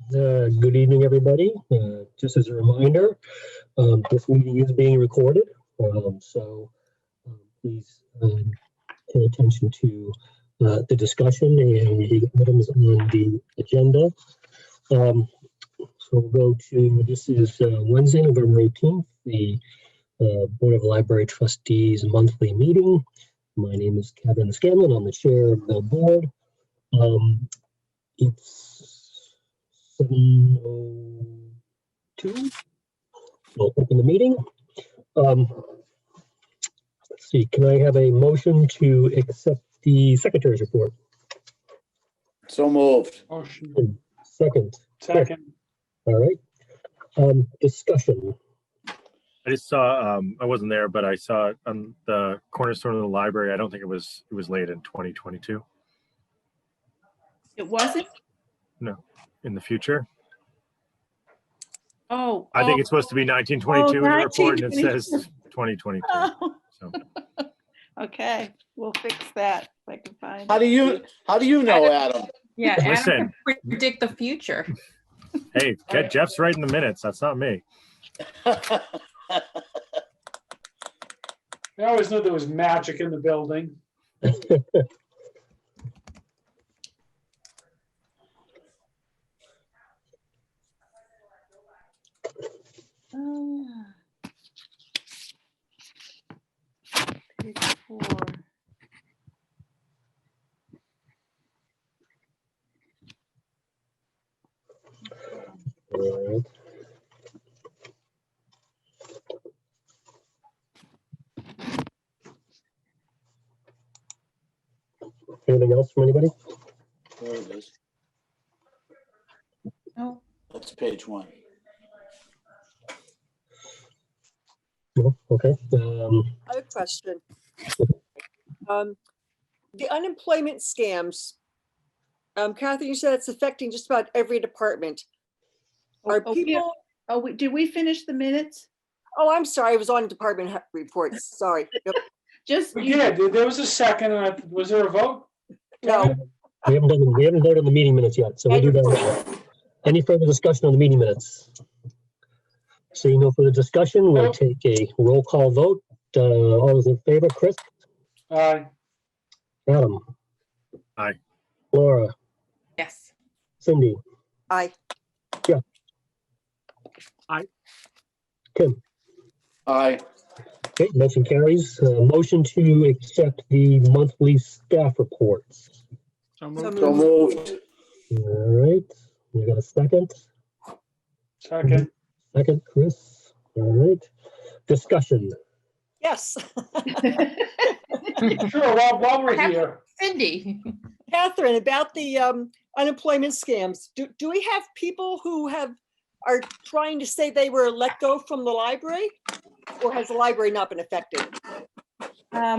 Good evening, everybody. Just as a reminder, this meeting is being recorded, so please pay attention to the discussion and the items on the agenda. So we'll go to, this is Wednesday, November 18th, the Board of Library Trustees monthly meeting. My name is Kevin Scanlon. I'm the chair of the board. It's 7:02. We'll open the meeting. Let's see, can I have a motion to accept the secretary's report? So moved. Motion. Second. Second. All right. Discussion. I just saw, I wasn't there, but I saw it on the cornerstone of the library. I don't think it was late in 2022. It wasn't? No, in the future. Oh. I think it's supposed to be 1922 in the report, and it 1922. says 2022. Oh, So okay, we'll fix that if I can find How it. do you know, Adam? Yeah, Adam Listen. can predict the future. hey, get Jeff's right in the minutes. That's not me. I always knew there was magic in the building. Page 4. All right. Anything else from anybody? There it is. Oh, That's page 1. No? Okay. I have a question. The unemployment scams, Kathy, you said it's affecting just about every department. Are yeah. people, Did we finish the minutes? oh, I'm sorry, I was on department reports, sorry. Yep. Just, We did. There was a second. Was there a vote? No, We haven't voted on the meeting minutes yet, so we'll do that later. Any further discussion on the meeting minutes? Seeing no further discussion, we'll Nope. take a roll call vote. All those in favor, Chris? Aye. Adam? Aye. Laura? Yes. Cindy? I, Tim? Aye. Okay, motion carries. Motion to accept the monthly staff reports. So so moved. So moved. All right, we got a second. Second. Second, Chris. All right. Discussion. yes. Sure, while we're here. Cindy. Catherine, about the unemployment scams, do we have people who are trying to say they were let go from the library? Or has the library not been affected? I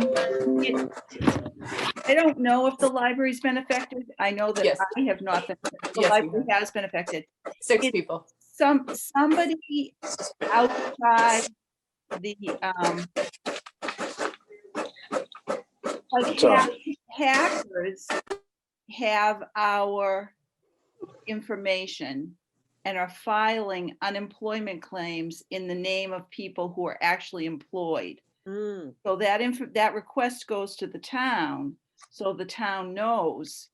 don't know if the library's been affected. I know that Yes. I have not been, the Yes, you library has been affected. 6 It- people. Somebody outside the, like What's up? hackers have our information and are filing unemployment claims in the name of people who are actually employed. Mm, So that request goes to the town, so the town knows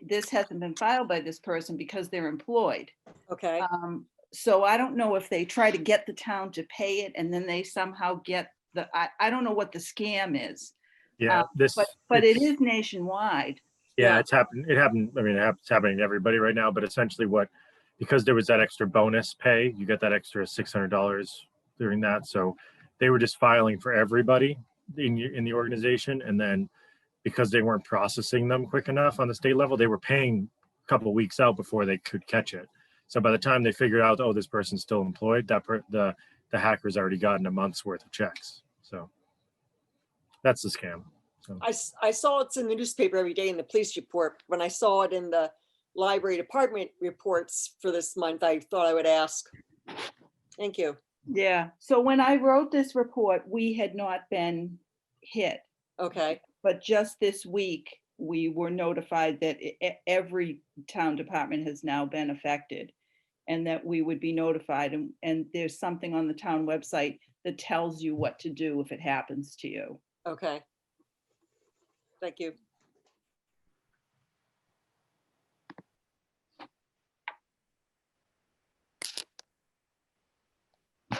this hasn't been filed by this person because they're employed. okay, So I don't know if they try to get the town to pay it and then they somehow get I don't know what the scam is, Yeah, but it is nationwide. Yeah, it's happened. It happened. I mean, it's happening to everybody right now. But essentially, because there was that extra bonus pay, you get that extra $600 during that. So they were just filing for everybody in the organization, and then because they weren't processing them quick enough on the state level, they were paying a couple of weeks out before they could catch it. So by the time they figured out, oh, this person's still employed, the hackers already gotten a month's worth of checks. So that's the scam. So. I saw it's in the newspaper every day in the police report. When I saw it in the library department reports for this month, I thought I would ask. Thank you. Yeah, so when I wrote this report, we had not been hit, Okay, but just this week, we were notified that every town department has now been affected, and that we would be notified, and there's something on the town website that tells you what to do if it happens to you. Okay. Thank you. I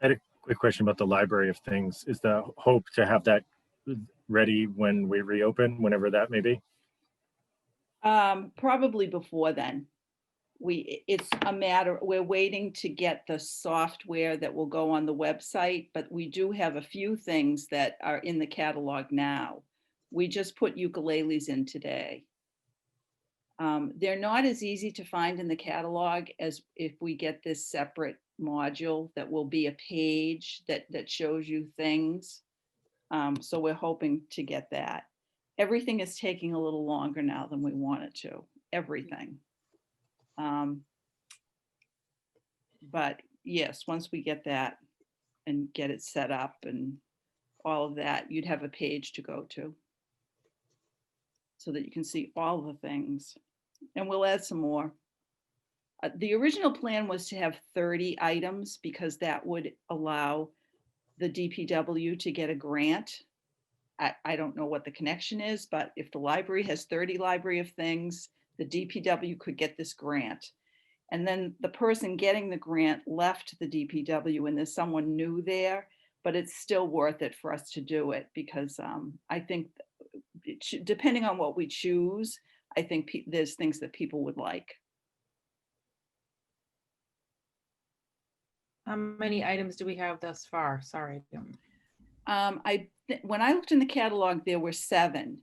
had a quick question about the library of things. Is the hope to have that ready when we reopen, whenever that may be? Probably before then. It's a matter, we're waiting to get the software that will go on the website, but we do have a few things that are in the catalog now. We just put ukuleles in today. They're not as easy to find in the catalog as if we get this separate module that will be a page that shows you things. So we're hoping to get that. Everything is taking a little longer now than we want it to, everything. But yes, once we get that and get it set up and all of that, you'd have a page to go to so that you can see all the things. And we'll add some more. The original plan was to have 30 items because that would allow the DPW to get a grant. I don't know what the connection is, but if the library has 30 library of things, the DPW could get this grant. And then the person getting the grant left the DPW and there's someone new there, but it's still worth it for us to do it because I think depending on what we choose, I think there's things that people would like. How many items do we have thus far? Sorry. When I looked in the catalog, there were 7.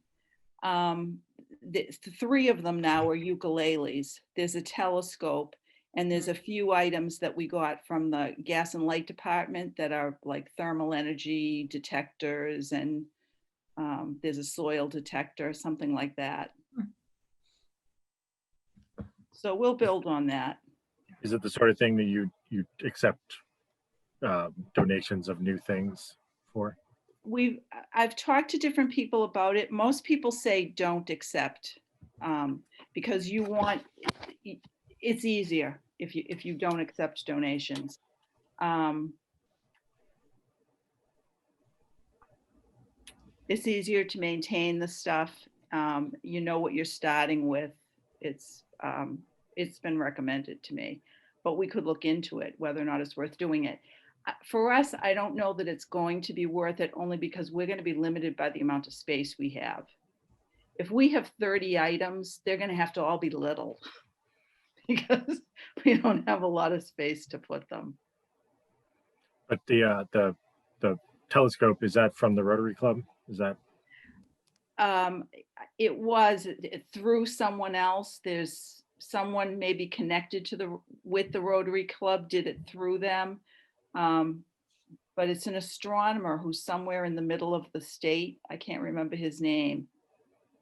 The 3 of them now are ukuleles. There's a telescope, and there's a few items that we got from the gas and light department that are like thermal energy detectors, and there's a soil detector, something like that. So we'll build on that. Is it the sort of thing that you accept donations of new things for? I've talked to different people about it. Most people say don't accept because it's easier if you don't accept donations. It's easier to maintain the stuff. You know what you're starting with. It's been recommended to me, but we could look into it, whether or not it's worth doing it. For us, I don't know that it's going to be worth it only because we're going to be limited by the amount of space we have. If we have 30 items, they're going to have to all be little because we don't have a lot of space to put them. But the telescope, is that from the Rotary Club? Is that? It was through someone else. There's someone maybe connected with the Rotary Club, did it through them. But it's an astronomer who's somewhere in the middle of the state. I can't remember his name.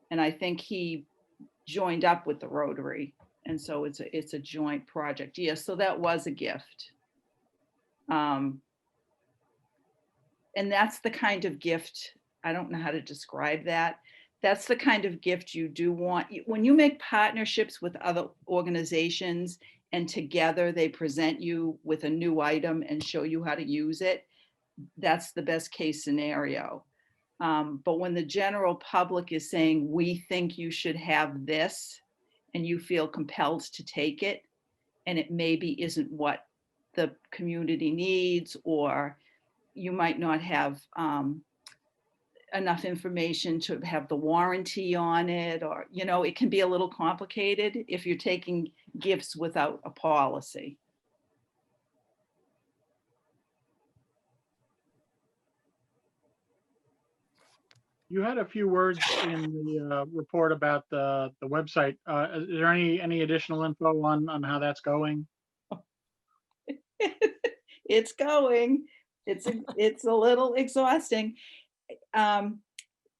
And I think he joined up with the Rotary. And so it's a joint project. Yes, so that was a gift. And that's the kind of gift, I don't know how to describe that. That's the kind of gift you do want. When you make partnerships with other organizations and together they present you with a new item and show you how to use it, that's the best case scenario. But when the general public is saying, we think you should have this, and you feel compelled to take it, and it maybe isn't what the community needs, or you might not have enough information to have the warranty on it, or, it can be a little complicated if you're taking gifts without a policy. You had a few words in the report about the website. Is there any additional info on how that's going? It's going. It's a little exhausting.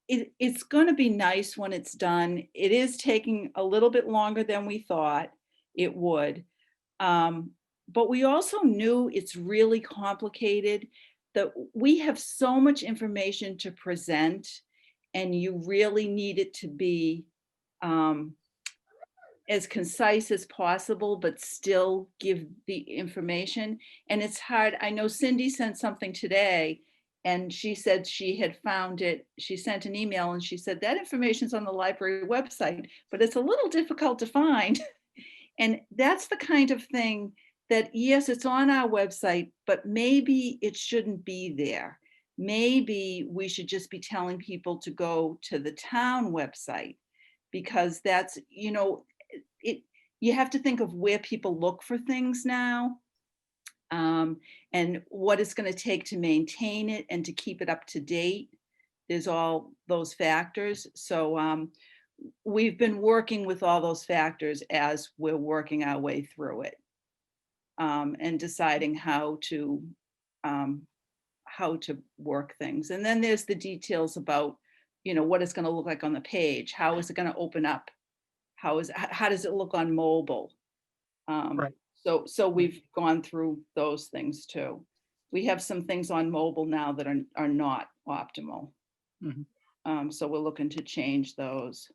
It's going to be nice when it's done. It is taking a little bit longer than we thought it would. But we also knew it's really complicated, that we have so much information to present, and you really need it to be as concise as possible, but still give the information. And it's hard. I know Cindy sent something today and she said she had found it. She sent an email and she said that information's on the library website, but it's a little difficult to find. And that's the kind of thing that, yes, it's on our website, but maybe it shouldn't be there. Maybe we should just be telling people to go to the town website, because that's, you know, you have to think of where people look for things now, and what it's going to take to maintain it and to keep it up to date. There's all those factors. So we've been working with all those factors as we're working our way through it, and deciding how to work things. And then there's the details about, you know, what it's going to look like on the page. How is it going to open up? How does it look on mobile? Right. So we've gone through those things too. We have some things on mobile now that are not optimal. Mhm. So we're looking to change those.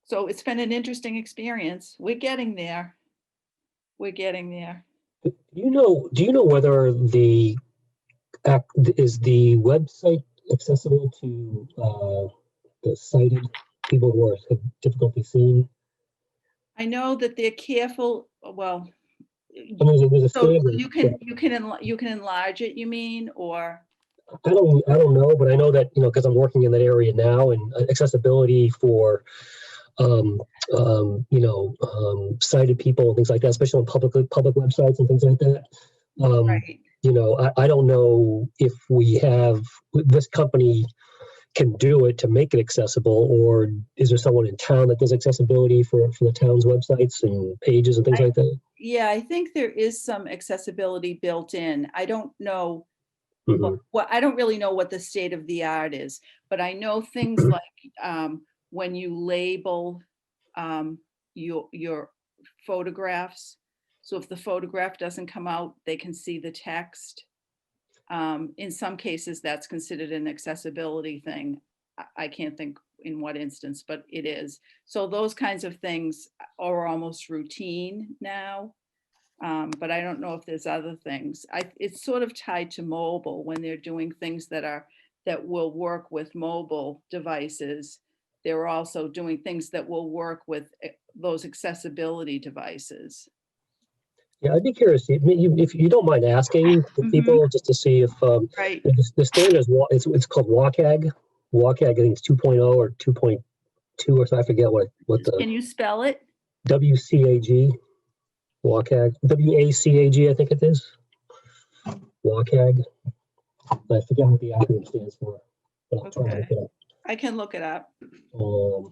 So it's been an interesting experience. We're getting there. We're getting there. Do you know whether the website accessible to the sighted people who have difficulty seeing? I know that they're careful. Well, I mean, there's a so standard. you can enlarge it, you mean, or? I don't know, but I know that, you know, because I'm working in that area now, and accessibility for sighted people and things like that, especially on public websites and things like that. Right. You know, I don't know if this company can do it to make it accessible, or is there someone in town that does accessibility for the town's websites and pages and things like that? Yeah, I think there is some accessibility built in. I don't know. Mhm. Well, I don't really know what the state of the art is, but I know things like when you label your photographs. So if the photograph doesn't come out, they can see the text. In some cases, that's considered an accessibility thing. I can't think in what instance, but it is. So those kinds of things are almost routine now. But I don't know if there's other things. It's sort of tied to mobile when they're doing things that will work with mobile devices. They're also doing things that will work with those accessibility devices. Yeah, I'd be curious if you don't mind asking the people just to see if Right. the standard is it's called WCAG. WCAG, I think it's 2.0 or 2.2 or so. I forget what Can the you spell it? WCAG. WCAG, WACAG, I think it is. WCAG. I forget what the acronym stands for, but I'll try to look it up. I can look it up. Well,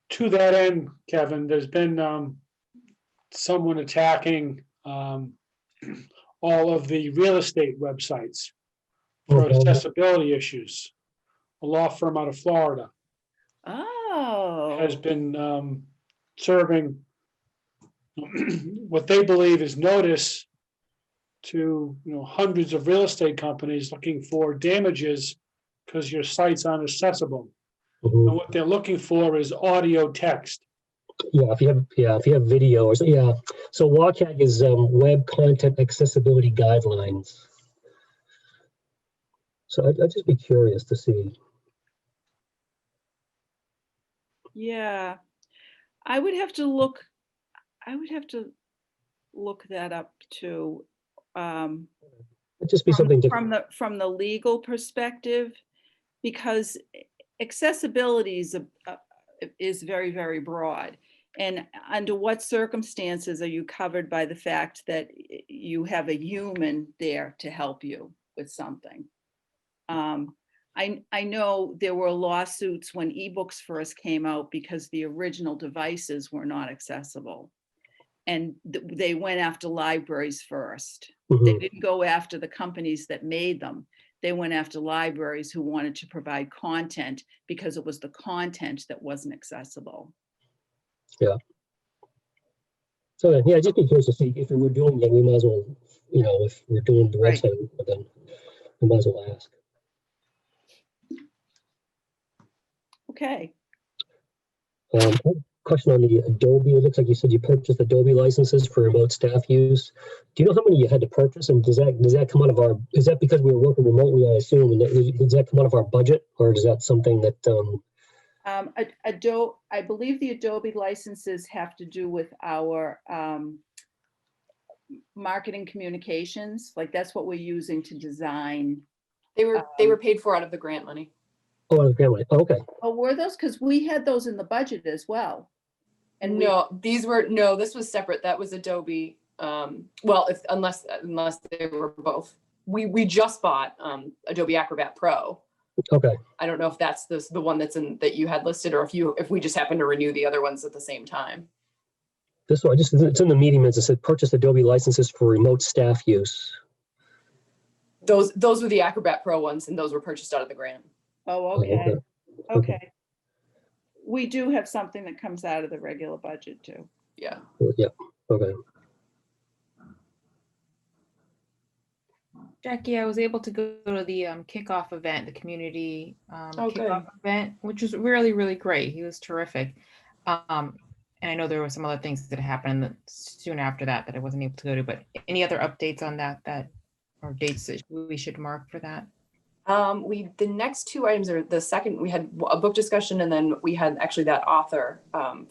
to that end, Kevin, there's been someone attacking all of the real estate websites for accessibility issues. A law firm out of Florida has been serving what they believe is notice to hundreds of real estate companies looking for damages because your site's unaccessible. Mhm. And what they're looking for is audio text. Yeah, if you have video or so, yeah. So WCAG is Web Content Accessibility Guidelines. So I'd just be curious to see. Yeah, I would have to look that up too. It'd just be something different. From the legal perspective, because accessibility is very, very broad. And under what circumstances are you covered by the fact that you have a human there to help you with something? I know there were lawsuits when ebooks first came out because the original devices were not accessible. And they went after libraries first. They didn't go after the companies that made them. They went after libraries who wanted to provide content because it was the content that wasn't accessible. Yeah. So yeah, just be curious to see if we're doing it. We might as well, if we're doing the website, then we might as well ask. Okay. Question on the Adobe. It looks like you said you purchased Adobe licenses for remote staff use. Do you know how many you had to purchase, and does that come out of our? Is that because we were working remotely? I assume, and does that come out of our budget, or is that something that? Adobe, I believe the Adobe licenses have to do with our marketing communications. Like that's what we're using to design. They were paid for out of the grant money. Oh, I was gonna like, okay. Oh, were those? Because we had those in the budget as well. And No, this was separate. That was Adobe. Well, unless they were both. We just bought Adobe Acrobat Pro. Okay. I don't know if that's the one that you had listed, or if we just happen to renew the other ones at the same time. This one, it's in the meeting minutes. It said purchase Adobe licenses for remote staff use. Those were the Acrobat Pro ones, and those were purchased out of the grant. Oh, okay. Okay. We do have something that comes out of the regular budget too. Yeah. Yeah. Okay. Jackie, I was able to go to the kickoff event, the community kickoff event, which was really, really great. He was terrific. And I know there were some other things that happened soon after that I wasn't able to go to, but any other updates on that or dates that we should mark for that? The next two items are the second, we had a book discussion, and then we had actually that author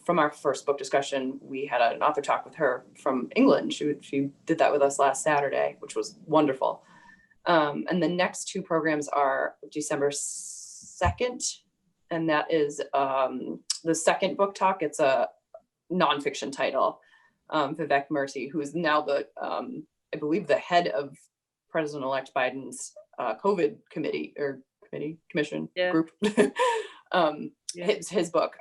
from our first book discussion. We had an author talk with her from England. She did that with us last Saturday, which was wonderful. And the next two programs are December 2nd, and that is the second book talk. It's a nonfiction title. Vivek Murthy, who is now I believe the head of President-elect Biden's COVID commission group. His book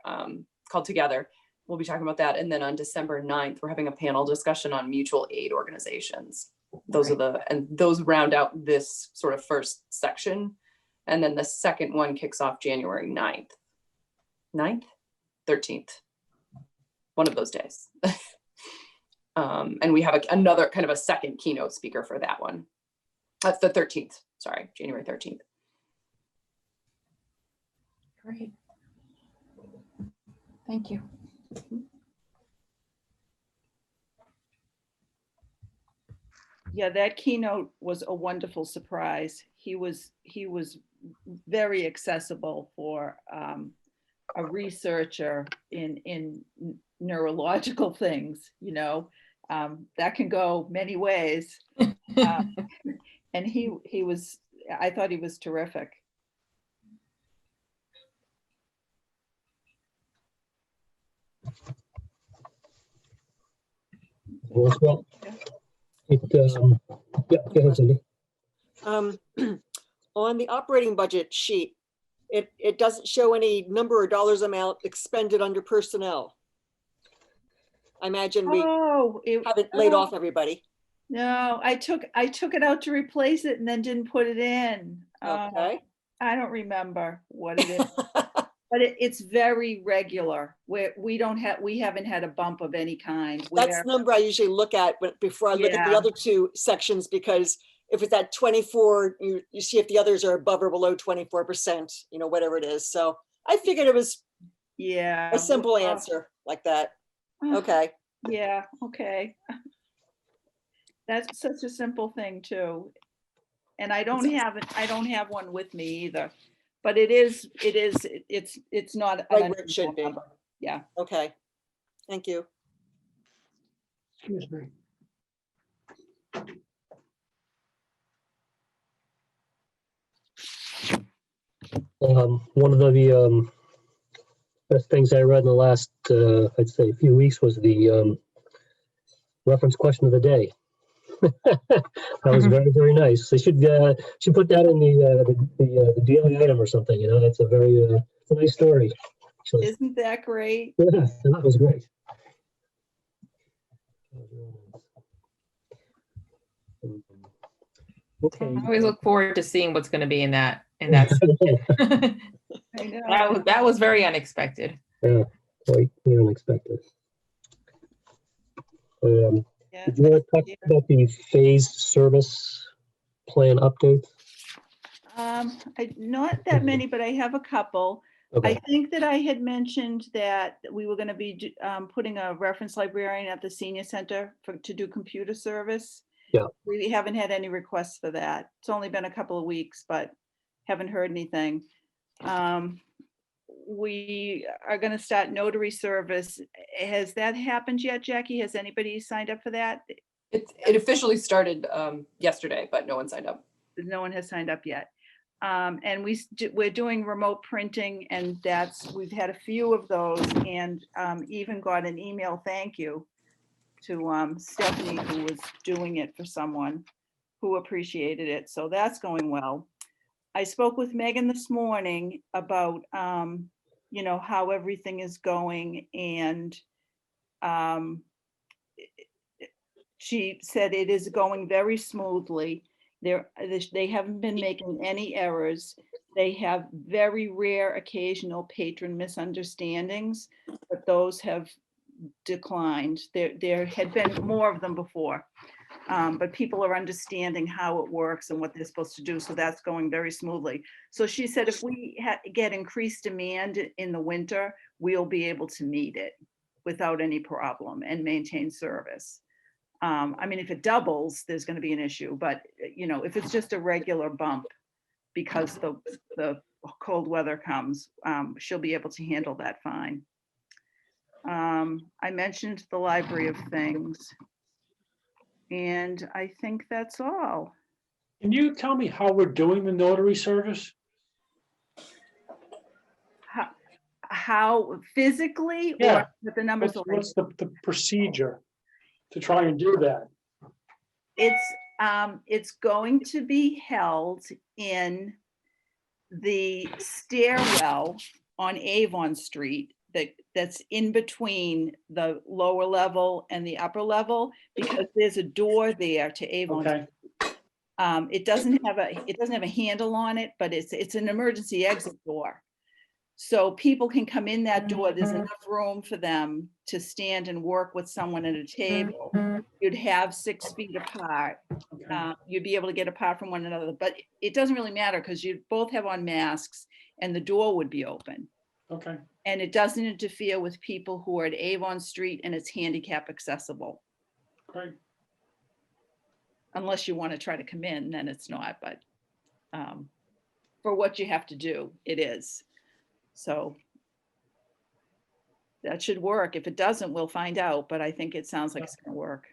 called Together. We'll be talking about that. And then on December 9th, we're having a panel discussion on mutual aid organizations. Those are those round out this sort of first section. And then the second one kicks off January 9th, 13th, one of those days. And we have another kind of a second keynote speaker for that one. That's the 13th, sorry, January 13th. Great. Thank you. Yeah, that keynote was a wonderful surprise. He was very accessible for a researcher in neurological things, that can go many ways. And I thought he was terrific. Well, go ahead, Cindy. On the operating budget sheet, it doesn't show any number or dollars amount expended under personnel. I imagine we haven't laid off everybody. No, I took it out to replace it and then didn't put it in. Okay. I don't remember what it is, but it's very regular. We haven't had a bump of any kind. That's the number I usually look at before I look at the other two sections, because if it's at 24, you see if the others are above or below 24%, whatever it is. So I figured it was a simple answer like that. Okay. Yeah. Okay. That's such a simple thing too. And I don't have one with me either, but it's not right where it should be. Number. Yeah. Okay. Thank you. Excuse me. One of the best things I read in the last, I'd say, a few weeks was the reference question of the day. That was very, very nice. They should put that in the daily item or something. That's a very it's a nice story. Actually. Isn't that great? Yeah, that was great. Okay. I always look forward to seeing what's going to be in that. I know. That was very unexpected. Yeah, quite unexpected. Did you want to talk about the phased service plan updates? Not that many, but I have a couple. I Okay, think that I had mentioned that we were going to be putting a reference librarian at the senior center to do computer service. Yeah. We haven't had any requests for that. It's only been a couple of weeks, but haven't heard anything. We are going to start notary service. Has that happened yet, Jackie? Has anybody signed up for that? It officially started yesterday, but no one signed up. No one has signed up yet. And we're doing remote printing, and we've had a few of those, and even got an email thank you to Stephanie, who was doing it for someone who appreciated it. So that's going well. I spoke with Megan this morning about how everything is going, and she said it is going very smoothly. They haven't been making any errors. They have very rare occasional patron misunderstandings, but those have declined. There had been more of them before, but people are understanding how it works and what they're supposed to do. So that's going very smoothly. So she said if we get increased demand in the winter, we'll be able to meet it without any problem and maintain service. I mean, if it doubles, there's going to be an issue, but if it's just a regular bump because the cold weather comes, she'll be able to handle that fine. I mentioned the library of things, and I think that's all. Can you tell me how we're doing the notary service? How physically, Yeah. or with the numbers? What's the procedure to try and do that? It's going to be held in the stairwell on Avon Street that's in between the lower level and the upper level, because there's a door there to Avon. Okay, It doesn't have a handle on it, but it's an emergency exit door. So people can come in that door. There's enough room for them to stand and work with someone at a table. You'd have 6 feet apart. okay, You'd be able to get apart from one another, but it doesn't really matter because you both have on masks and the door would be open. okay. And it doesn't interfere with people who are at Avon Street, and it's handicap accessible. Great. Unless you want to try to come in, then it's not, but for what you have to do, it is. So that should work. If it doesn't, we'll find out, but I think it sounds like it's going to work.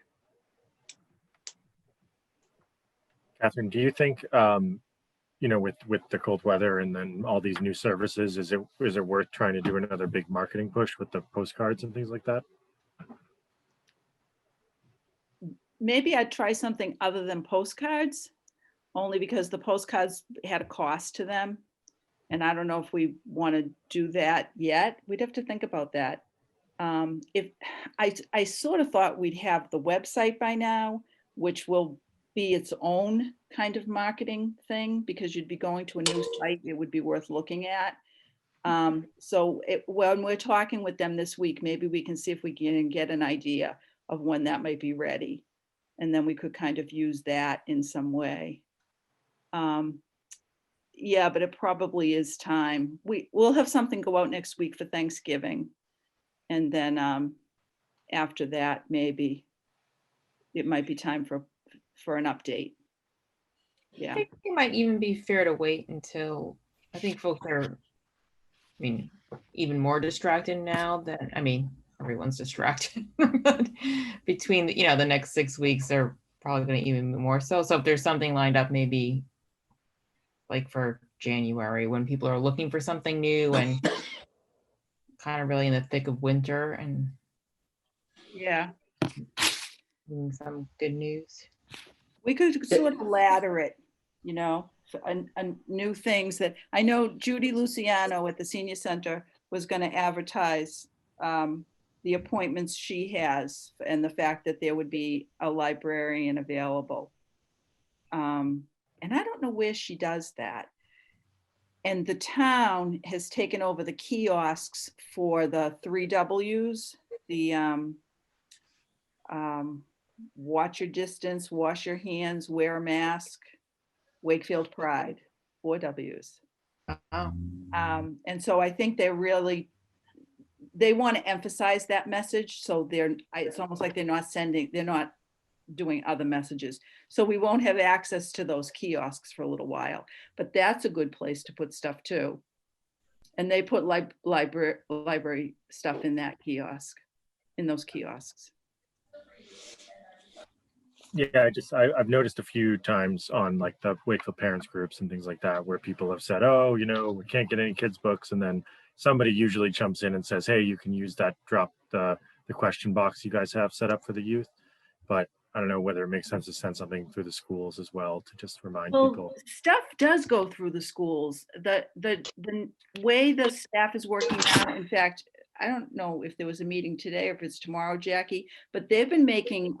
Catherine, do you think, with the cold weather and then all these new services, is it worth trying to do another big marketing push with the postcards and things like that? Maybe I'd try something other than postcards, only because the postcards had a cost to them. And I don't know if we want to do that yet. We'd have to think about that. If I sort of thought we'd have the website by now, which will be its own kind of marketing thing, because you'd be going to a new site, it would be worth looking at. So when we're talking with them this week, maybe we can see if we can get an idea of when that might be ready. And then we could kind of use that in some way. Yeah, but it probably is time. We'll have something go out next week for Thanksgiving. And then after that, maybe it might be time for an update. Yeah. I think it might even be fair to wait until, I think folks are, even more distracted now everyone's distracted. But between the next 6 weeks, they're probably going to even more so. So if there's something lined up, maybe like for January, when people are looking for something new and kind of really in the thick of winter, and Yeah. some good news. We could sort of ladder it, and new things that I know Judy Luciano at the senior center was going to advertise the appointments she has and the fact that there would be a librarian available. And I don't know where she does that. And the town has taken over the kiosks for the 3 Ws, the watch your distance, wash your hands, wear a mask, Wakefield Pride, 4 Ws. Oh, And so I think they want to emphasize that message. So it's almost like they're not doing other messages. So we won't have access to those kiosks for a little while, but that's a good place to put stuff too. And they put library stuff in that kiosk, in those kiosks. Yeah, I've noticed a few times on like the Wakefield parents groups and things like that where people have said, oh, we can't get any kids books, and then somebody usually jumps in and says, hey, you can use that, drop the question box you guys have set up for the youth. But I don't know whether it makes sense to send something through the schools as well to just remind people. Stuff does go through the schools. The way the staff is working now, in fact, I don't know if there was a meeting today or if it's tomorrow, Jackie, but they've been making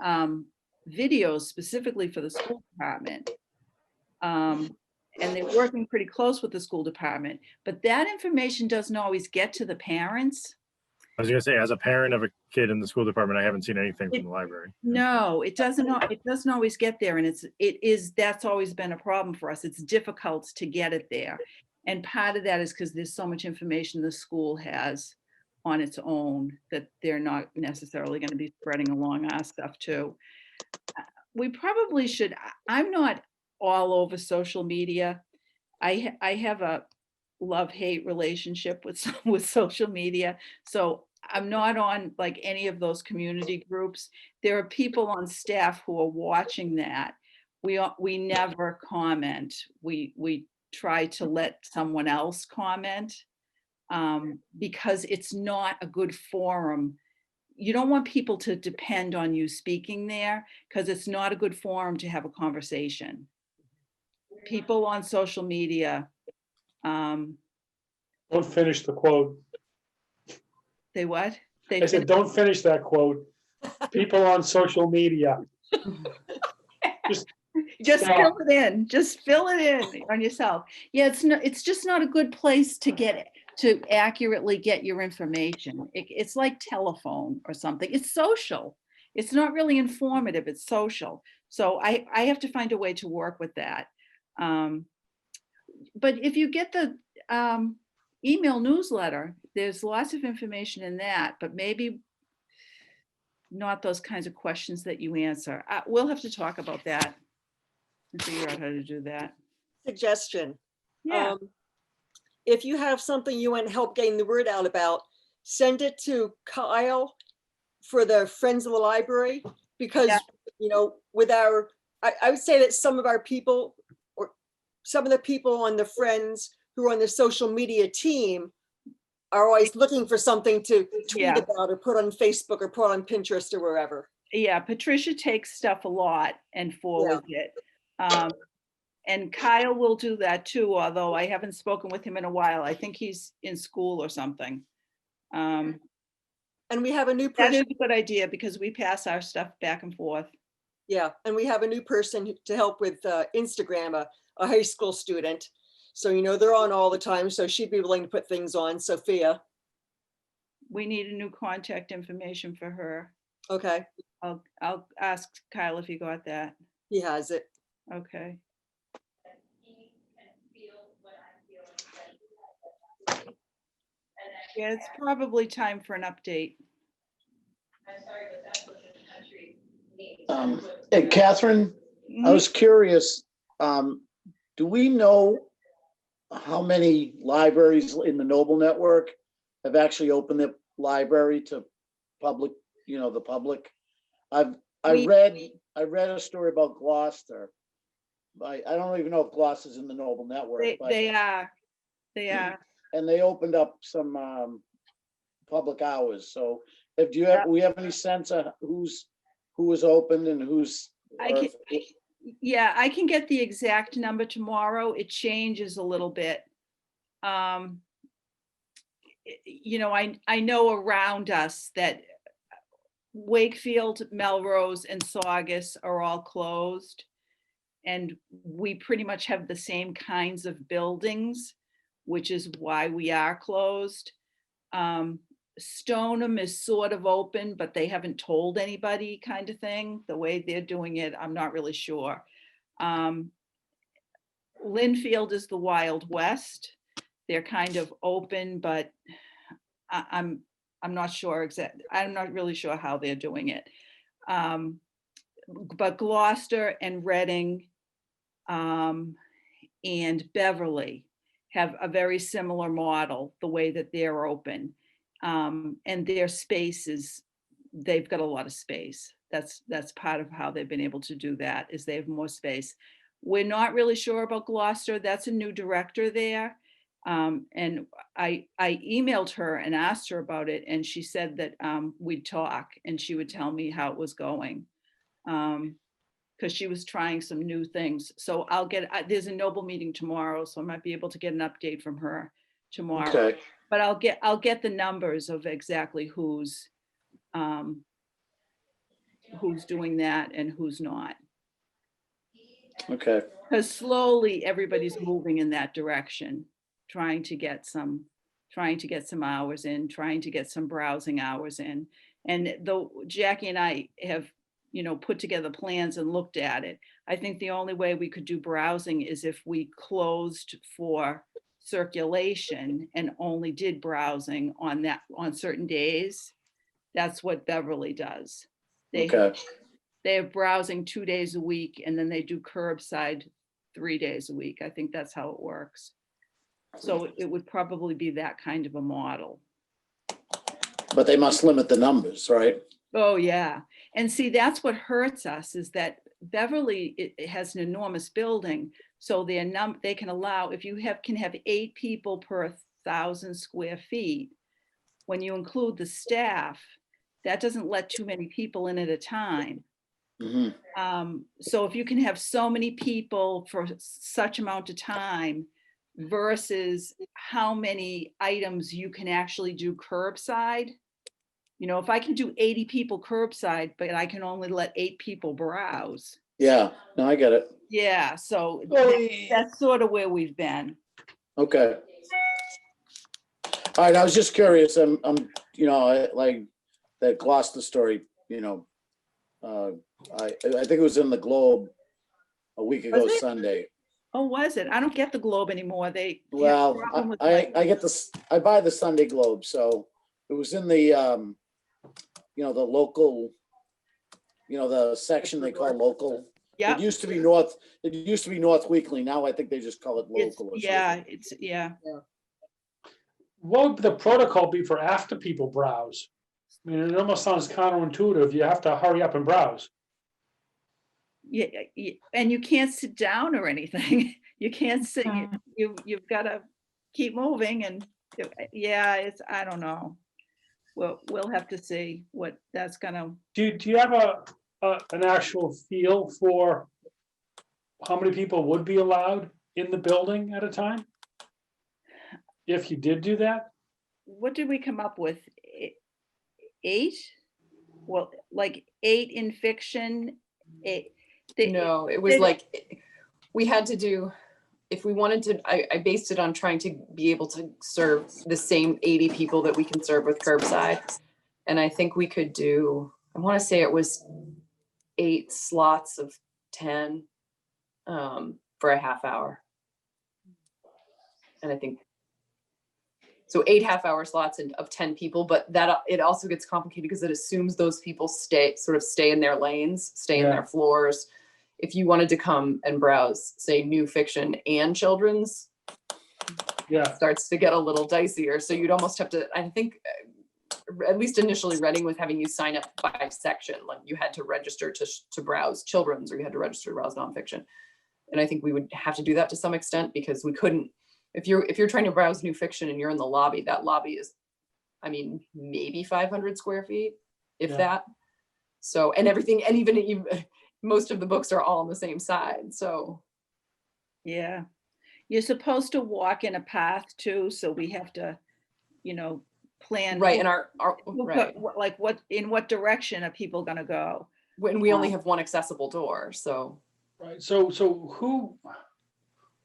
videos specifically for the school department. And they're working pretty close with the school department, but that information doesn't always get to the parents. I was going to say, as a parent of a kid in the school department, I haven't seen anything from the library. No, it doesn't always get there. And that's always been a problem for us. It's difficult to get it there. And part of that is because there's so much information the school has on its own that they're not necessarily going to be spreading along our stuff too. We probably should. I'm not all over social media. I have a love-hate relationship with social media. So I'm not on like any of those community groups. There are people on staff who are watching that. We never comment. We try to let someone else comment because it's not a good forum. You don't want people to depend on you speaking there because it's not a good forum to have a conversation. People on social media. Don't finish the quote. They what? I said, don't finish that quote. People on social media. Just fill it in. Just fill it in on yourself. Yeah, it's just not a good place to accurately get your information. It's like telephone or something. It's social. It's not really informative. It's social. So I have to find a way to work with that. But if you get the email newsletter, there's lots of information in that, but maybe not those kinds of questions that you answer. We'll have to talk about that and figure out how to do that. Suggestion. Yeah. If you have something you want help getting the word out about, send it to Kyle for the Friends of the Library, because, with I would say that some of our people, or some of the people on the Friends who are on the social media team, are always looking for something to tweet about or put on Facebook or put on Pinterest or wherever. Yeah, Patricia takes stuff a lot and forwards it. And Kyle will do that too, although I haven't spoken with him in a while. I think he's in school or something. And we have a new person. That is a good idea because we pass our stuff back and forth. Yeah, and we have a new person to help with Instagram, a high school student. So, they're on all the time, so she'd be willing to put things on, Sophia. We need a new contact information for her. Okay. I'll ask Kyle if he got that. He has it. Okay. Yeah, it's probably time for an update. Hey, Catherine, I was curious, do we know how many libraries in the Noble Network have actually opened the library to public, the public? I read a story about Gloucester. I don't even know if Gloucester's in the Noble Network. They are. And they opened up some public hours. So we have any sense of who was opened and who's? I can get the exact number tomorrow. It changes a little bit. I know around us that Wakefield, Melrose, and Saugus are all closed. And we pretty much have the same kinds of buildings, which is why we are closed. Stoneham is sort of open, but they haven't told anybody, kind of thing. The way they're doing it, I'm not really sure. Linfield is the Wild West. they're kind of open, but I'm not sure I'm not really sure how they're doing it. But Gloucester and Reading and Beverly have a very similar model, the way that they're open. And their spaces, they've got a lot of space. That's part of how they've been able to do that, is they have more space. We're not really sure about Gloucester. That's a new director there. And I emailed her and asked her about it, and she said that we'd talk and she would tell me how it was going. Because she was trying some new things. So there's a Noble meeting tomorrow, so I might be able to get an update from her tomorrow. Okay. But I'll get the numbers of exactly who's doing that and who's not. Okay. Because slowly everybody's moving in that direction, trying to get some hours in, trying to get some browsing hours in. And though Jackie and I have, put together plans and looked at it, I think the only way we could do browsing is if we closed for circulation and only did browsing on certain days. That's what Beverly does. They have browsing 2 days a week, and then they do curbside 3 days a week. I think that's how it works. So it would probably be that kind of a model. But they must limit the numbers, right? Oh, yeah. And see, that's what hurts us, is that Beverly, it has an enormous building. So they can allow, if you can have 8 people per 1,000 square feet, when you include the staff, that doesn't let too many people in at a time. Mm-hmm. So if you can have so many people for such amount of time versus how many items you can actually do curbside, if I can do 80 people curbside, but I can only let 8 people browse. Yeah, no, I get it. Yeah, so that's sort of where we've been. Okay. All right, I was just curious. I'm like that Gloucester story, I think it was in the Globe a week ago Sunday. Oh, was it? I don't get the Globe anymore. Well, I get this. I buy the Sunday Globe, so it was in the the local, the section they call local. Yeah. It used to be North Weekly. Now I think they just call it local. Yeah. What would the protocol be for after people browse? I mean, it almost sounds counterintuitive. You have to hurry up and browse. Yeah, and you can't sit down or anything. You can't sit. You've got to keep moving, and I don't know. We'll have to see what that's gonna. Do you have an actual feel for how many people would be allowed in the building at a time if you did do that? What did we come up with? 8? Well, like 8 in fiction. No, it was like we had to do, if we wanted to, I based it on trying to be able to serve the same 80 people that we can serve with curbside. And I think we could do, I want to say it was 8 slots of 10 for a half hour. And I think, so 8 half-hour slots of 10 people, but that it also gets complicated because it assumes those people stay in their lanes, in their floors. If you wanted to come and browse, say, new fiction and children's, it starts to get a little dicier. So you'd almost have to, I think, at least initially, Reading was having you sign up by section. Like you had to register to browse children's, or you had to register to browse nonfiction. And I think we would have to do that to some extent because we couldn't. If you're trying to browse new fiction and you're in the lobby, that lobby is, I mean, maybe 500 square feet, if that. So, and everything, and even most of the books are all on the same side. So, yeah, you're supposed to walk in a path too. So we have to, plan. Right, and our right. Like in what direction are people going to go? When we only have one accessible door, so. Right. So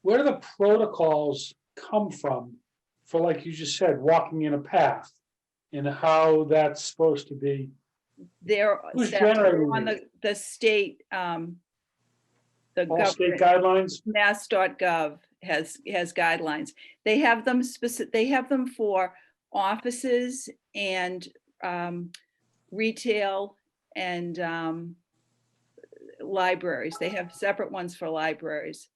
where do the protocols come from for, like you just said, walking in a path, and how that's supposed to be? They're on the state, the all state guidelines. mass.gov has guidelines. They have them they have them for offices and retail and libraries. They have separate ones for libraries.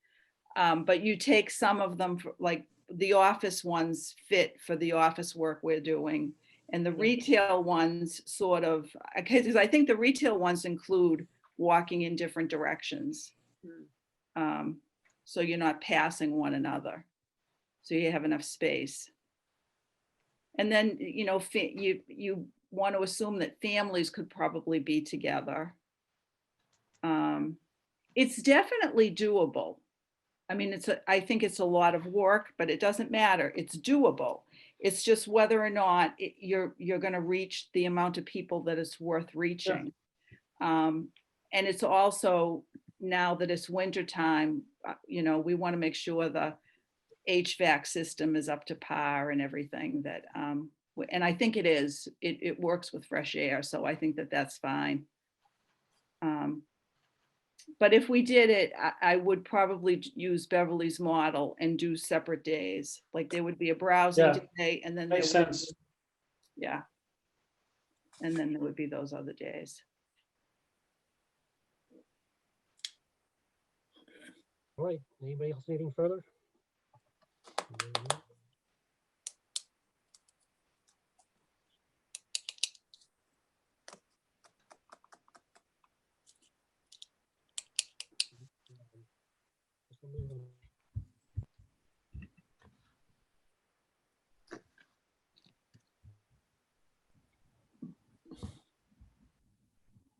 But you take some of them, for, like the office ones fit for the office work we're doing. And the retail ones sort of, because I think the retail ones include walking in different directions. So you're not passing one another. So you have enough space. And then, you know, you want to assume that families could probably be together. It's definitely doable. I mean, I think it's a lot of work, but it doesn't matter. It's doable. It's just whether or not you're going to reach the amount of people that it's worth reaching. And it's also, now that it's winter time, you know, we want to make sure the HVAC system is up to par and everything that, and I think it is. It works with fresh air, so I think that that's fine. But if we did it, I would probably use Beverly's model and do separate days. Like there would be a browsing day, and then there Makes would sense. yeah. And then there would be those other days. All right, anybody else anything further?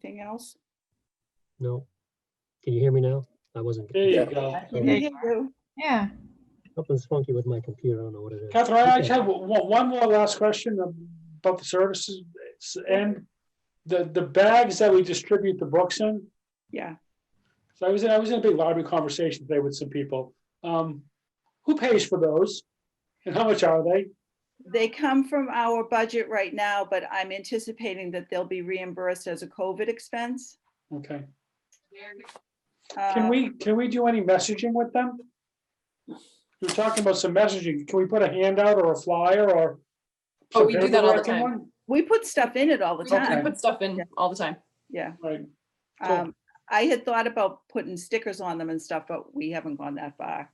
Anything else? No. Can you hear me now? I wasn't. There you go. I can hear you. Yeah. Something's funky with my computer. I don't know what it is. Catherine, I Okay. just have one more last question about the services and the bags that we distribute the books in. Yeah. So I was in a big library conversation today with some people. Who pays for those, and how much are they? They come from our budget right now, but I'm anticipating that they'll be reimbursed as a COVID expense. Okay. Can we do any messaging with them? We're talking about some messaging. Can we put a handout or a flyer or? Oh, we do that all the some time. one? We put stuff in it all the We time. put stuff in all the time. Yeah. Right. Cool. I had thought about putting stickers on them and stuff, but we haven't gone that far.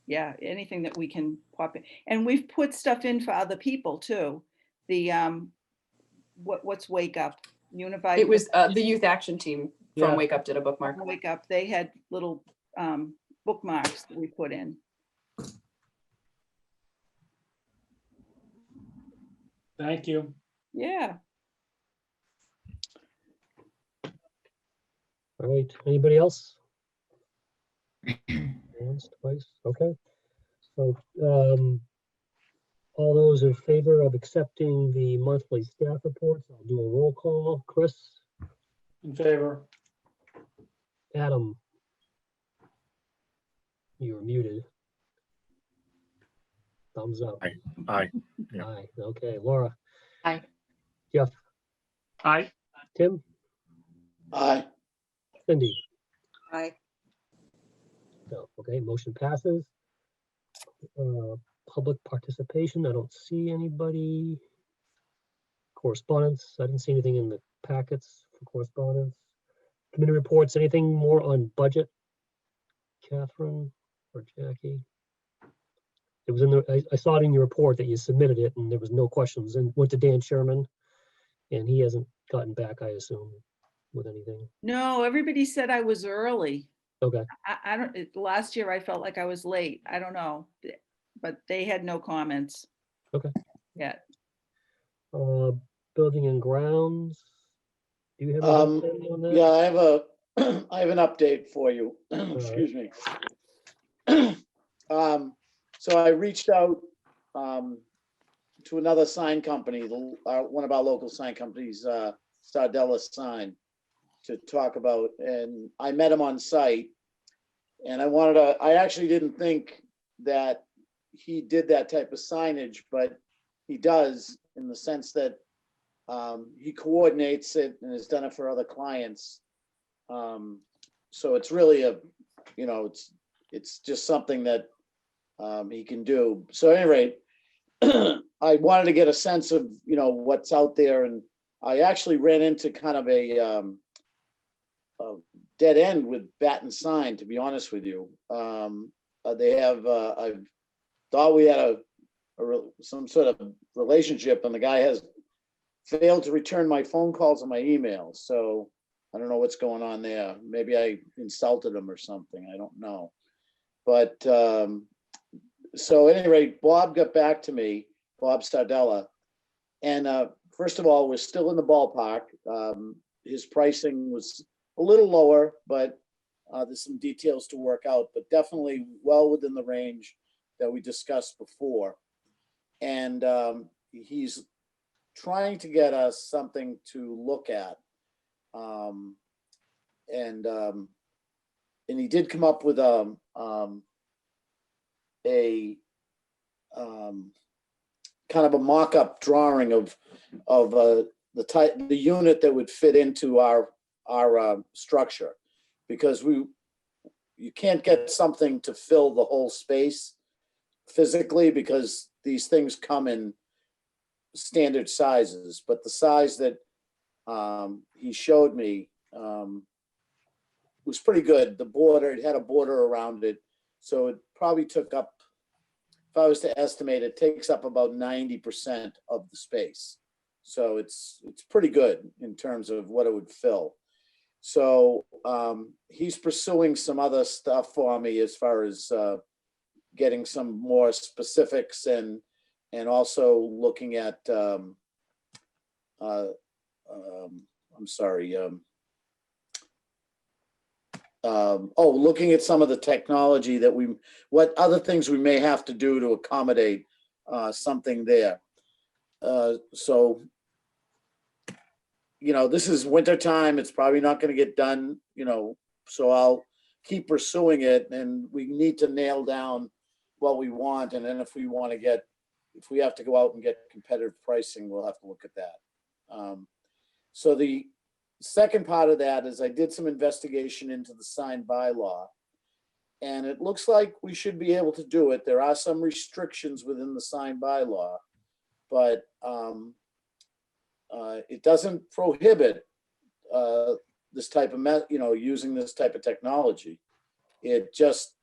Yeah, anything that we can pop in. And we've put stuff in for other people too. The, what's Wake Up? Unified. It was the youth action team from Yeah. Wake Up did a bookmark. Wake Up. They had little bookmarks that we put in. Thank you. Yeah. All right, anybody else? Once, twice, okay. So, all those in favor of accepting the monthly staff reports, I'll do a roll call. Chris, In favor. Adam. You're muted. Thumbs up. Aye. Yeah. Aye, okay. Laura. Aye. Jeff, Aye. Tim, Aye. Cindy. Aye. No, okay, motion passes. Public participation, I don't see anybody. Correspondence, I didn't see anything in the packets for correspondence. Committee reports, anything more on budget? Catherine or Jackie? It was in the, I saw it in your report that you submitted it and there was no questions, and went to Dan Sherman and he hasn't gotten back, I assume, with anything. No, everybody said I was early. Okay, I don't, last year I felt like I was late. I don't know, but they had no comments. Okay. Yet. Building and grounds. Do you have an update on that? Yeah, I have an update for you. Excuse me. So I reached out to another sign company, one of our local sign companies, Stardella Sign, to talk about, and I met him on site. And I actually didn't think that he did that type of signage, but he does, in the sense that he coordinates it and has done it for other clients. So it's really you know, it's just something that he can do. So at any rate, I wanted to get a sense of, you know, what's out there, and I actually ran into kind of a dead end with Bat and Sign, to be honest with you. They have, I thought we had some sort of relationship, and the guy has failed to return my phone calls and my emails. So I don't know what's going on there. Maybe I insulted him or something. I don't know. But so at any rate, Bob got back to me, Bob Stardella. And first of all, we're still in the ballpark. His pricing was a little lower, but there's some details to work out, but definitely well within the range that we discussed before. And he's trying to get us something to look at. And he did come up with a kind of a mock-up drawing of the unit that would fit into our structure, because you can't get something to fill the whole space physically, because these things come in standard sizes, but the size that he showed me was pretty good. The border, it had a border around it, so it probably took up, if I was to estimate, it takes up about 90% of the space. So it's pretty good in terms of what it would fill. So he's pursuing some other stuff for me as far as getting some more specifics, and also looking at looking at some of the technology that what other things we may have to do to accommodate something there. So, you know, this is winter time. It's probably not going to get done, you know, so I'll keep pursuing it, and we need to nail down what we want. And then if we have to go out and get competitive pricing, we'll have to look at that. So the second part of that is I did some investigation into the sign bylaw, and it looks like we should be able to do it. There are some restrictions within the sign bylaw, but it doesn't prohibit this type of, using this type of technology. It just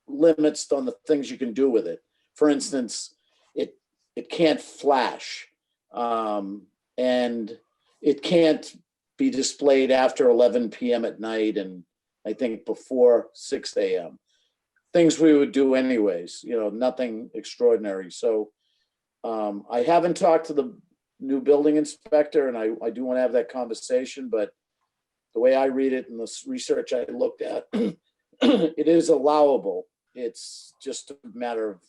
limits on the things you can do with it. For instance, it can't flash, and it can't be displayed after 11 p.m. at night, and I think before 6 a.m. Things we would do anyways, nothing extraordinary. So I haven't talked to the new building inspector, and I do want to have that conversation, but the way I read it and the research I looked at, it is allowable. It's just a matter of,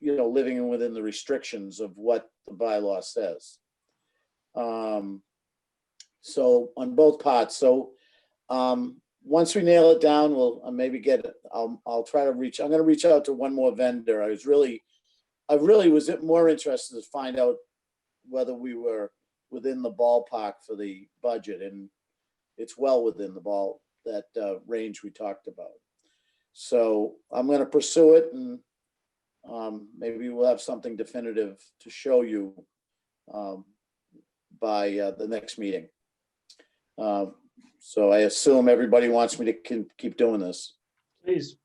living within the restrictions of what the bylaw says. So on both parts. So once we nail it down, we'll maybe get it. I'll try to I'm going to reach out to one more vendor. I really was more interested to find out whether we were within the ballpark for the budget, and it's well within that range we talked about. So I'm going to pursue it, and maybe we'll have something definitive to show you by the next meeting. So I assume everybody wants me to keep doing this. Please.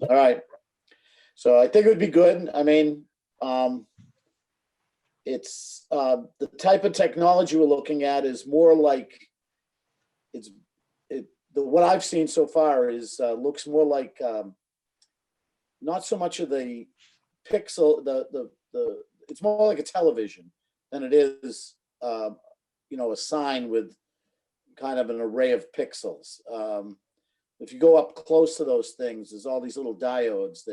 All right. So I think it would be good. I mean, it's the type of technology we're looking at is more like what I've seen so far is looks more like not so much of the pixel, it's more like a television than it is, a sign with kind of an array of pixels. If you go up close to those things, there's all these little diodes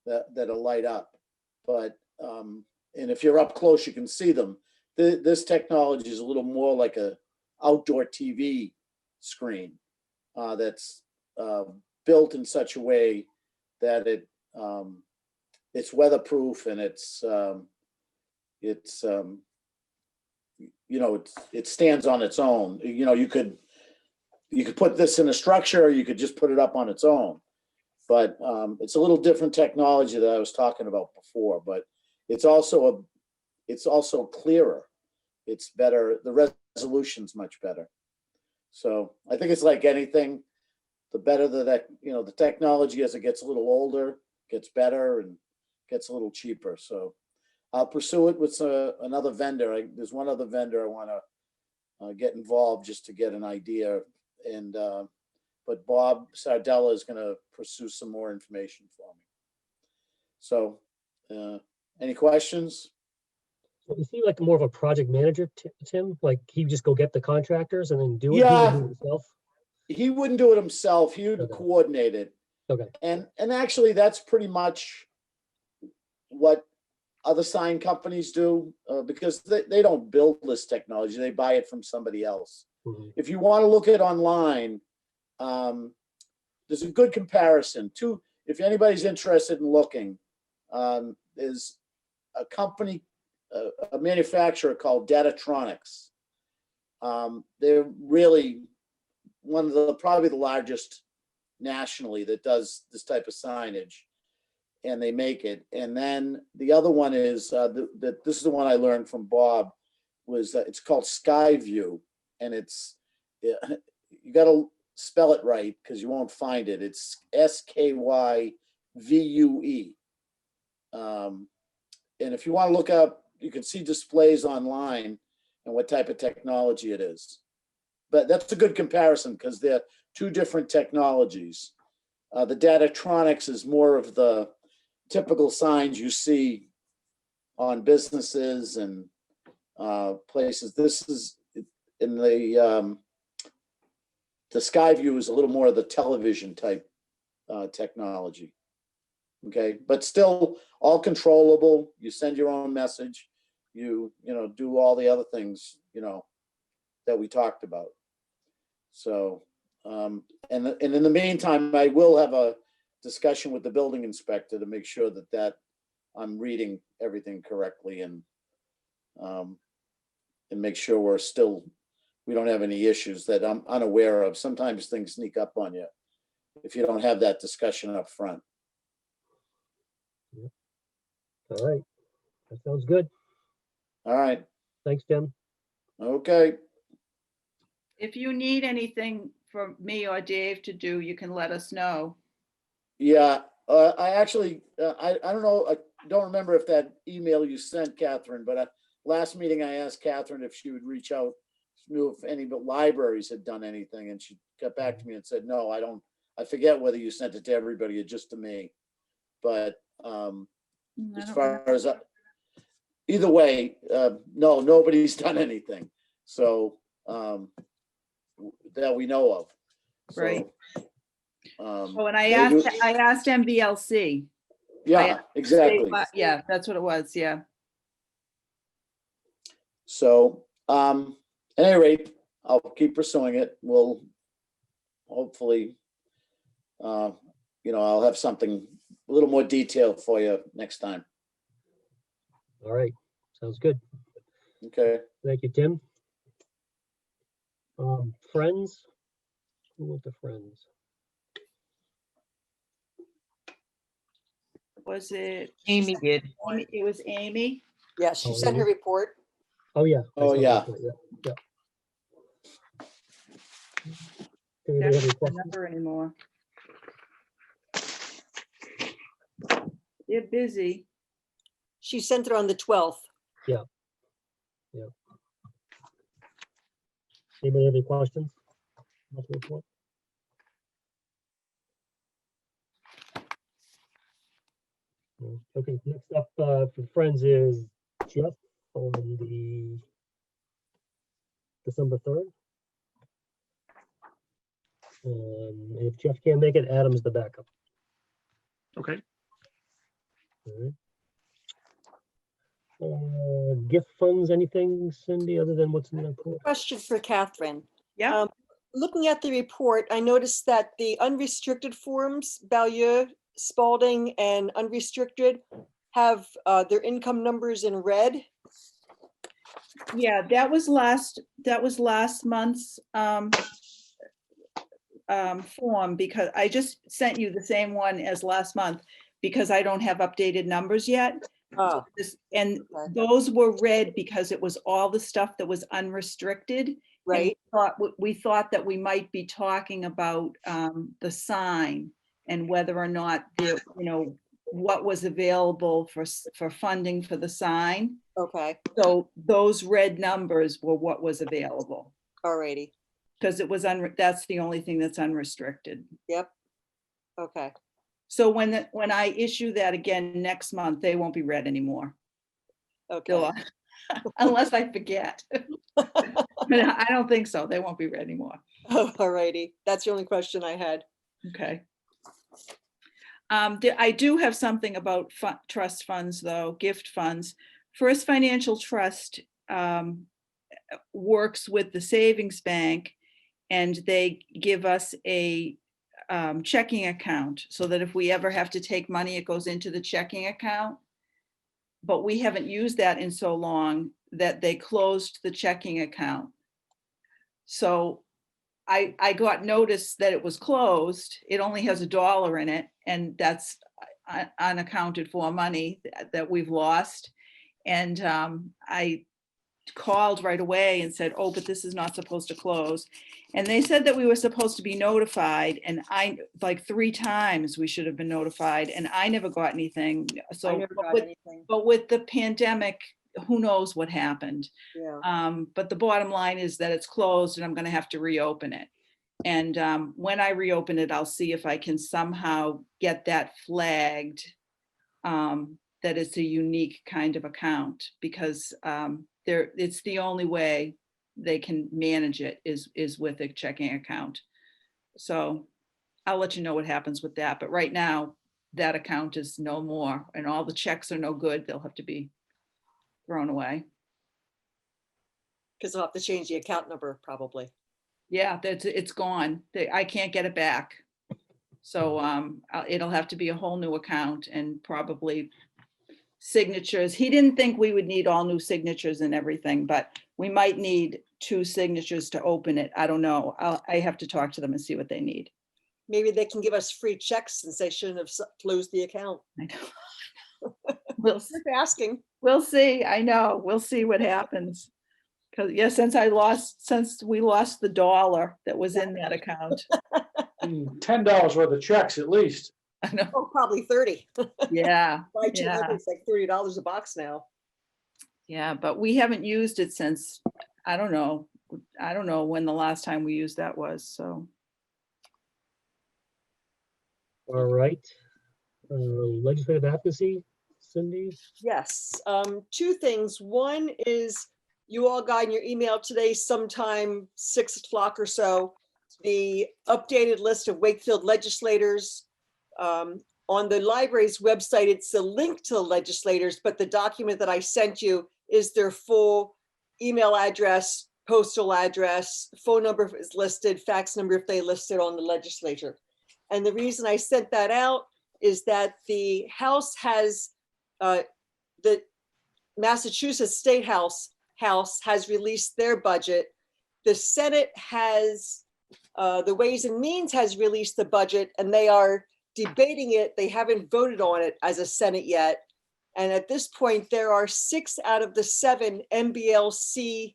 that'll light up. But and if you're up close, you can see them. This technology is a little more like a outdoor TV screen that's built in such a way that it's weatherproof, and it stands on its own. You could you could put this in a structure, or you could just put it up on its own. But it's a little different technology that I was talking about before, but it's also clearer. It's better. The resolution's much better. So I think it's like anything, the better the technology as it gets a little older, gets better and gets a little cheaper. So I'll pursue it with another vendor. There's one other vendor I want to get involved just to get an idea. And but Bob Sardella is going to pursue some more information for me. So any questions? So is he like more of a project manager, Tim? Like he just go get the contractors and then do it? Yeah. He would do it himself? He wouldn't do it himself. He would Okay. coordinate it. Okay. And actually, that's pretty much what other sign companies do, because they don't build this technology. They buy it from somebody else. Mhm. If you want to look at online, there's a good comparison. If anybody's interested in looking, there's a company, a manufacturer called Datatronics. They're really probably the largest nationally that does this type of signage, and they make it. And then the other one is this is the one I learned from Bob, was it's called Skyview, and you got to spell it right because you won't find it. It's SKYVUE. And if you want to look up, you can see displays online and what type of technology it is. But that's a good comparison because they're two different technologies. The Datatronics is more of the typical signs you see on businesses and places. This is in the Skyview is a little more of the television type technology. Okay, but still all controllable. You send your own message. You do all the other things that we talked about. So and in the meantime, I will have a discussion with the building inspector to make sure that I'm reading everything correctly and make sure we don't have any issues that I'm unaware of. Sometimes things sneak up on you if you don't have that discussion up front. Yep. All right. That sounds good. All right. Thanks, Tim. Okay. If you need anything from me or Dave to do, you can let us know. Yeah, I actually, I don't know, I don't remember if that email you sent, Catherine, but last meeting I asked Catherine if she would reach out, knew if any but libraries had done anything, and she got back to me and said, no, I forget whether you sent it to everybody or just to me. But as far as, either way, no, nobody's done anything. So that we know of. So, right. And I asked MBLC. Yeah, exactly. Yeah, that's what it was. Yeah. So, at any rate, I'll keep pursuing it. We'll hopefully, I'll have something a little more detailed for you next time. All right. Sounds good. Okay. Thank you, Tim. Friends? Who went to Friends? Was it? Amy did. It was Amy. Yes, she Oh, sent her Amy? report. Oh, yeah. I Oh, saw yeah. that. Yeah. I Anybody have don't any questions? remember anymore. They're busy. She sent it on the 12th. Anybody have any questions? About the report? No. Okay, next up for Friends is Jeff on the December 3rd. If Jeff can't make it, Adam's the backup. Okay. All right. Gift funds, anything, Cindy, other than what's in the report? Question for Catherine. Yeah. Looking at the report, I noticed that the unrestricted forms, Ballieu, Spalding, and unrestricted have their income numbers in red. Yeah, that was last month's form because I just sent you the same one as last month because I don't have updated numbers yet. Oh, And okay. those were read because it was all the stuff that was unrestricted. And Right. we thought that we might be talking about the sign and whether or not there, what was available for funding for the sign. Okay. So those red numbers were what was available Alrighty. because it was that's the only thing that's unrestricted. Yep. Okay. So when I issue that again next month, they won't be read anymore. Okay. Unless I forget. But I don't think so. They won't be read anymore. Oh, alrighty. That's the only question I had. Okay. I do have something about trust funds, though, gift funds. First Financial Trust works with the savings bank, and they give us a checking account so that if we ever have to take money, it goes into the checking account. But we haven't used that in so long that they closed the checking account. So I got notice that it was closed. It only has $1 in it, and that's unaccounted for money that we've lost. And I called right away and said, oh, but this is not supposed to close. And they said that we were supposed to be notified, and like 3 times we should have been notified, and I never got anything. So, I never got anything. but with the pandemic, who knows what happened. Yeah. But the bottom line is that it's closed and I'm going to have to reopen it. And when I reopen it, I'll see if I can somehow get that flagged, that it's a unique kind of account, because it's the only way they can manage it is with a checking account. So I'll let you know what happens with that. But right now, that account is no more, and all the checks are no good. They'll have to be thrown away. Because I'll have to change the account number probably. Yeah, it's gone. I can't get it back. So it'll have to be a whole new account and probably signatures. He didn't think we would need all new signatures and everything, but we might need 2 signatures to open it. I don't know. I have to talk to them and see what they need. Maybe they can give us free checks since they shouldn't have closed the account. I know. Just asking. We'll see. I know. We'll see what happens. Because yeah, since we lost the $1 that was in that account. $10 worth of checks at least. I know. Oh, probably 30. Yeah. Buy 200, Yeah. it's like $30 a box now. Yeah, but we haven't used it since, I don't know when the last time we used that was, so. All right. Legislative advocacy, Cindy? Yes, 2 things. One is you all got in your email today sometime 6 o'clock or so, the updated list of Wakefield legislators. On the library's website, it's a link to the legislators, but the document that I sent you is their full email address, postal address, phone number is listed, fax number if they listed on the legislature. And the reason I sent that out is that the House has, the Massachusetts State House has released their budget. The Senate has, the Ways and Means has released the budget, and they are debating it. They haven't voted on it as a Senate yet. And at this point, there are 6 out of the 7 MBLC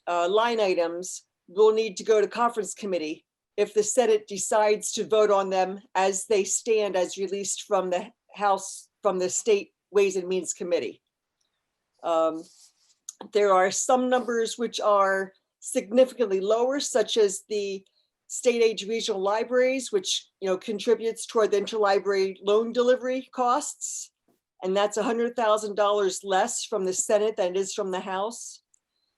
line items will need to go to conference committee if the Senate decides to vote on them as they stand as released from the House, from the State Ways and Means Committee. There are some numbers which are significantly lower, such as the state age regional libraries, which contributes toward the interlibrary loan delivery costs. And that's $100,000 less from the Senate than it is from the House.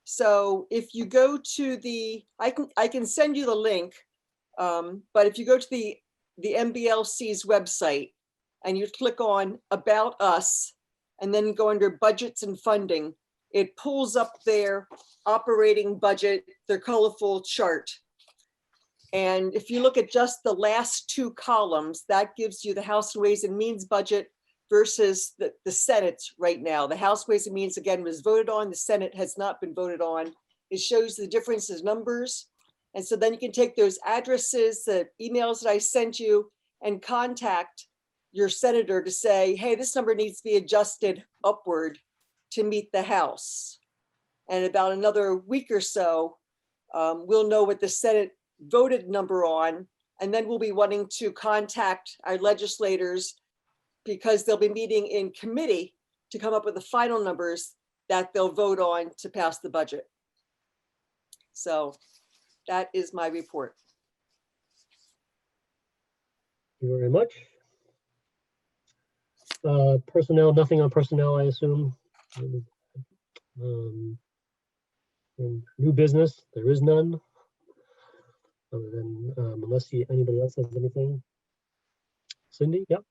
So if you go to the, I can send you the link, but if you go to the MBLC's website and you click on About Us and then go under Budgets and Funding, it pulls up their operating budget, their colorful chart. And if you look at just the last 2 columns, that gives you the House Ways and Means budget versus the Senate right now. The House Ways and Means, again, was voted on. The Senate has not been voted on. It shows the difference in numbers. And so then you can take those addresses, the emails that I sent you, and contact your senator to say, hey, this number needs to be adjusted upward to meet the House. And about another week or so, we'll know what the Senate voted number on, and then we'll be wanting to contact our legislators because they'll be meeting in committee to come up with the final numbers that they'll vote on to pass the budget. So that is my report. Thank you very much. Personnel, nothing on personnel, I assume. And new business, there is none. Other than, unless anybody else has anything. Cindy, yep.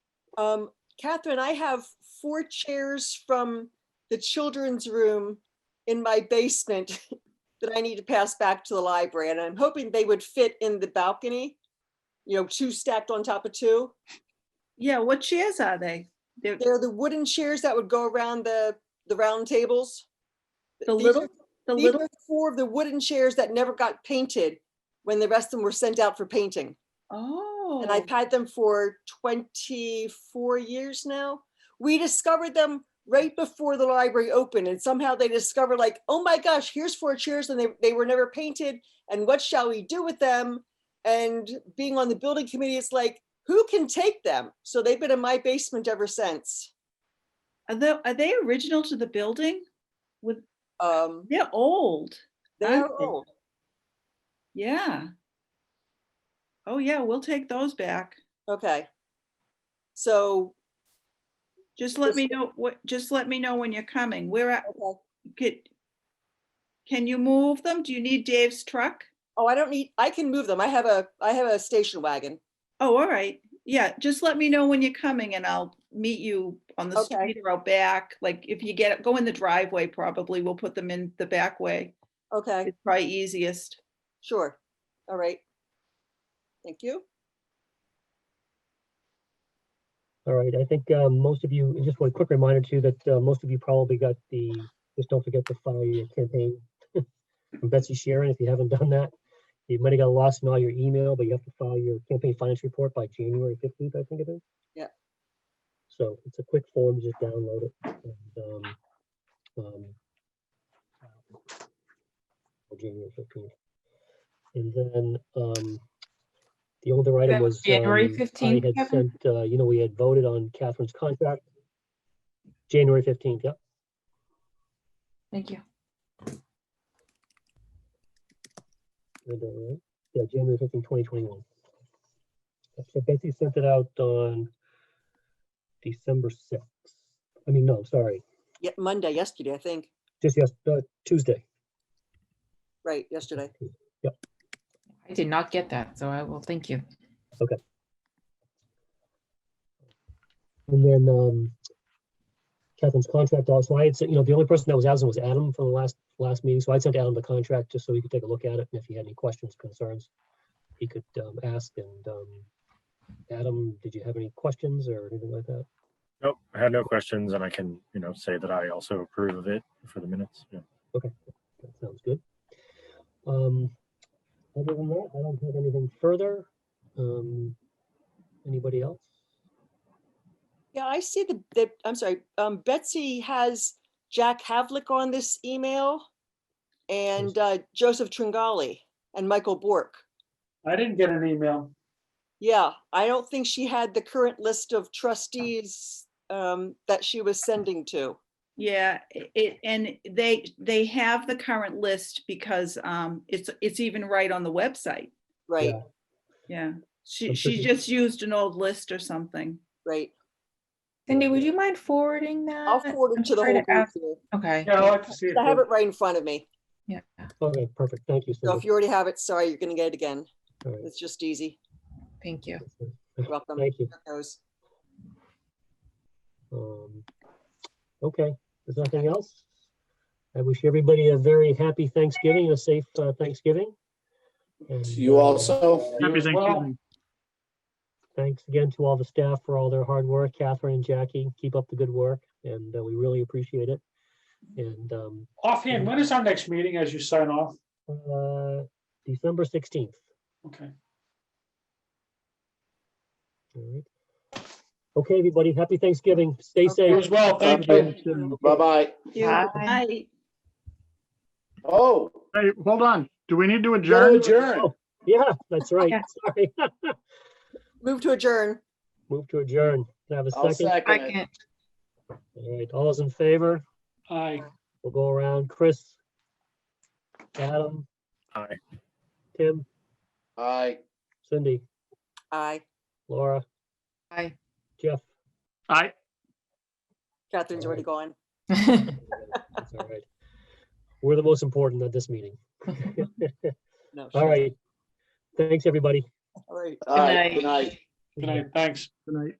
Catherine, I have 4 chairs from the children's room in my basement that I need to pass back to the library. And I'm hoping they would fit in the balcony, 2 stacked on top of 2. Yeah, what chairs are they? They're the wooden chairs that would go around the round tables. These are 4 of the wooden chairs that never got painted when the rest of them were sent out for painting. Oh. And I've had them for 24 years now. We discovered them right before the library opened, and somehow they discovered like, oh my gosh, here's 4 chairs and they were never painted. And what shall we do with them? And being on the building committee, it's like, who can take them? So they've been in my basement ever since. Are they original to the building? They're old. They're old. Yeah. Oh yeah, we'll take those back. Okay. So just let me know when you're coming. We're at, okay. Can you move them? Do you need Dave's truck? Oh, I can move them. I have a station wagon. Oh, all right. Yeah, just let me know when you're coming and I'll meet you on the street or out back. Like if you go in the driveway, probably we'll put them in the back way. Okay. It's probably easiest. Sure. All right. Thank you. All right, I think most of you, just one quick reminder too, that most of you probably got just don't forget to file your campaign from Betsy Sharon if you haven't done that. You might have got lost in all your email, but you have to file your campaign finance report by January 15th, I think it is. Yeah. So it's a quick form, just download it. And, January 15th. And then the older item was January 15th. I had sent, we had voted on Catherine's contract. January 15th, yep. Thank you. And, yeah, January 15th, 2021. So Betsy sent it out on December 6th. I mean, no, sorry. Yeah, yesterday, I think. Just Tuesday. Right, yesterday. Yep. I did not get that, so I will thank you. Okay. And then Catherine's contract also, I had said, the only person that was absent was Adam from the last meeting. So I sent Adam the contract just so he could take a look at it. And if he had any questions, concerns, he could ask. And Adam, did you have any questions or anything like that? Nope, I had no questions, and I can, say that I also approve of it for the minutes. Yeah. Okay, that sounds good. Other than that, I don't have anything further. Anybody else? Yeah, I see I'm sorry, Betsy has Jack Havlick on this email and Joseph Tringali and Michael Bork. I didn't get an email. Yeah, I don't think she had the current list of trustees that she was sending to. Yeah, and they have the current list because it's even right on the website. Right. Yeah. She just used an old list or something. Right. Cindy, would you mind forwarding that? I'll forward it to the whole group too. Okay. Yeah, I'd like to see it. I have it right in front of me. Yeah. Okay, perfect. Thank you. So if you already have it, sorry, you're going to get it again. All right. It's just easy. Thank you. You're welcome. Thank you. Here goes. Okay, there's nothing else. I wish everybody a very happy Thanksgiving, a safe Thanksgiving. And, You also. Happy as well. Thanksgiving. thanks again to all the staff for all their hard work. Catherine and Jackie, keep up the good work, and we really appreciate it. And Offhand, when is our next meeting as you sign off? December 16th. Okay. All right. Okay, everybody, happy Thanksgiving. Stay You safe. as well. Thank you. Bye-bye. Bye. Oh, Hey, hold on. Do we need to you gotta adjourn? adjourn. Oh, yeah, that's right. Yeah. Sorry. Move to adjourn. Move to adjourn. Can I have a I'll second? second I it. can't. All right, all those in favor? Aye. We'll go around. Chris, Adam, Aye. Tim, Aye. Cindy, Aye. Laura, Bye. Jeff. Aye. Catherine's already gone. That's all right. We're the most important at this meeting. No. All right. Thanks, everybody. All right. Aye. night. Good night. Good night. Thanks. Good night.